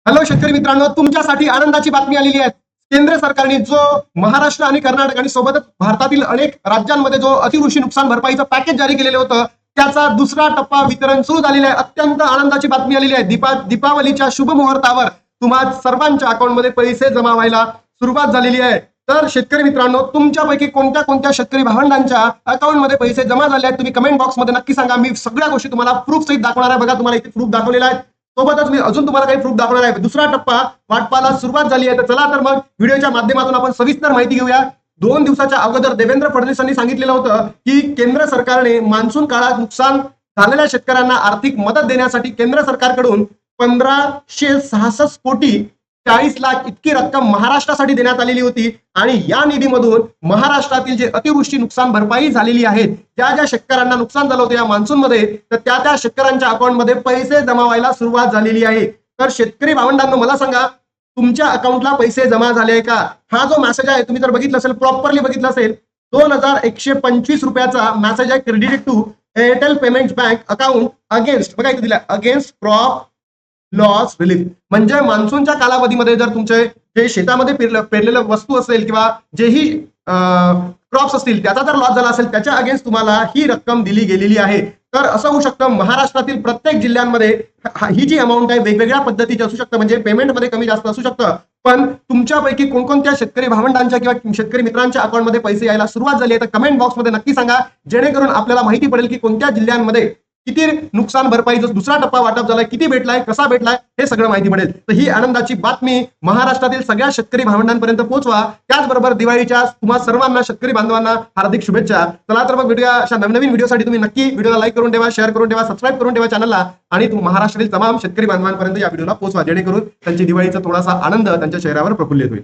Hello शेतकरी मित्रांनो, तुमच्यासाठी आनंदाची बातमी आलेली आहे। केंद्र सरकारने जो महाराष्ट्र आणि कर्नाटक आणि सोबतच भारतातील अनेक राज्यांमध्ये जो अतिवृष्टी नुकसान भरपाईचं पॅकेज जारी केलेलं होतं, त्याचा दुसरा टप्पा वितरण सुरू झालेला आहे। अत्यंत आनंदाची बातमी आलेली आहे। दीपावलीच्या शुभ मुहूर्तावर तुम्हा सर्वांच्या अकाउंटमध्ये पैसे जमा व्हायला सुरुवात झालेली आहे। तर शेतकरी मित्रांनो, तुमच्यापैकी कोणत्या कोणत्या शेतकरी भावंडांच्या अकाउंटमध्ये पैसे जमा झाले आहेत तुम्ही कमेंट बॉक्समध्ये नक्की सांगा। मी सगळ्या गोष्टी तुम्हाला प्रूफ सहित दाखवणार आहे। बघा, तुम्हाला इथे प्रूफ दाखवलेला आहे। सोबतच मी अजून तुम्हाला काही प्रूफ दाखवणार आहे। दुसरा टप्पा वाटपाला सुरुवात झाली आहे। तर चला तर मग व्हिडिओच्या माध्यमातून आपण सविस्तर माहिती घेऊया। 2 दिवसाच्या अगोदर देवेंद्र फडणवीसांनी सांगितलेलं होतं की केंद्र सरकारने मान्सून काळात नुकसान झालेल्या शेतकऱ्यांना आर्थिक मदत देण्यासाठी केंद्र सरकारकडून 1566 कोटी 40 लाख इतकी रक्कम महाराष्ट्रासाठी देण्यात आलेली होती। आणि या निधीमधून महाराष्ट्रातील जे अतिवृष्टी नुकसान भरपाई झालेली आहे, ज्या ज्या शेतकऱ्यांना नुकसान झालं होतं या मान्सूनमध्ये, तर त्या शेतकऱ्यांच्या अकाउंटमध्ये पैसे जमा व्हायला सुरुवात झालेली आहे। तर शेतकरी भावंडांनो, मला सांगा, तुमच्या अकाउंटला पैसे जमा झाले का? हा जो मेसेज आहे तुम्ही जर बघितलं असेल, प्रॉपरली बघितलं असेल, 2125 रुपयाचा मेसेज आहे, credited to Airtel payments bank account against, बघा इथे दिला, अगेन्स्ट क्रॉप लॉस रिलीफ। म्हणजे मान्सूनच्या कालावधीमध्ये जर तुमचे जे शेतामध्ये पेरलेलं वस्तू असेल किंवा जेही क्रॉप्स असतील त्याचा जर लॉस झाला असेल, त्याच्या अगेन्स्ट तुम्हाला ही रक्कम दिली गेलेली आहे। तर असं होऊ शकतं महाराष्ट्रातील प्रत्येक जिल्ह्यांमध्ये ही जी अमाऊंट आहे वेगवेगळ्या पद्धतीची असू शकतं, म्हणजे पेमेंटमध्ये कमी जास्त असू शकतं। पण तुमच्यापैकी कोणकोणत्या शेतकरी भावंडांच्या किंवा शेतकरी मित्रांच्या अकाउंटमध्ये पैसे यायला सुरुवात झाली आहे तर कमेंट बॉक्समध्ये नक्की सांगा, जेणेकरून आपल्याला माहिती पडेल की कोणत्या जिल्ह्यांमध्ये किती नुकसान भरपाईचा दुसरा टप्पा वाटप झालाय, किती भेटलाय, कसा भेटलाय, हे सगळं माहिती पडेल। तर ही आनंदाची बातमी महाराष्ट्रातील सगळ्या शेतकरी भावंडांपर्यंत पोहोचवा। त्याचबरोबर दिवाळीच्या तुम्हा सर्वांना शेतकरी बांधवांना हार्दिक शुभेच्छा। चला तर मग व्हिडिओ अशा नवनवीन व्हिडिओसाठी तुम्ही नक्की व्हिडिओला लाईक करून ठेवा, शेअर करून ठेवा, सबस्क्राईब करून ठेवा चॅनलला, आणि महाराष्ट्रातील तमाम शेतकरी बांधवांपर्यंत या व्हिडिओला पोहोचवा, जेणेकरून त्यांची दिवाळीचा थोडासा आनंद त्यांच्या चेहऱ्यावर प्रफुल्लित होईल।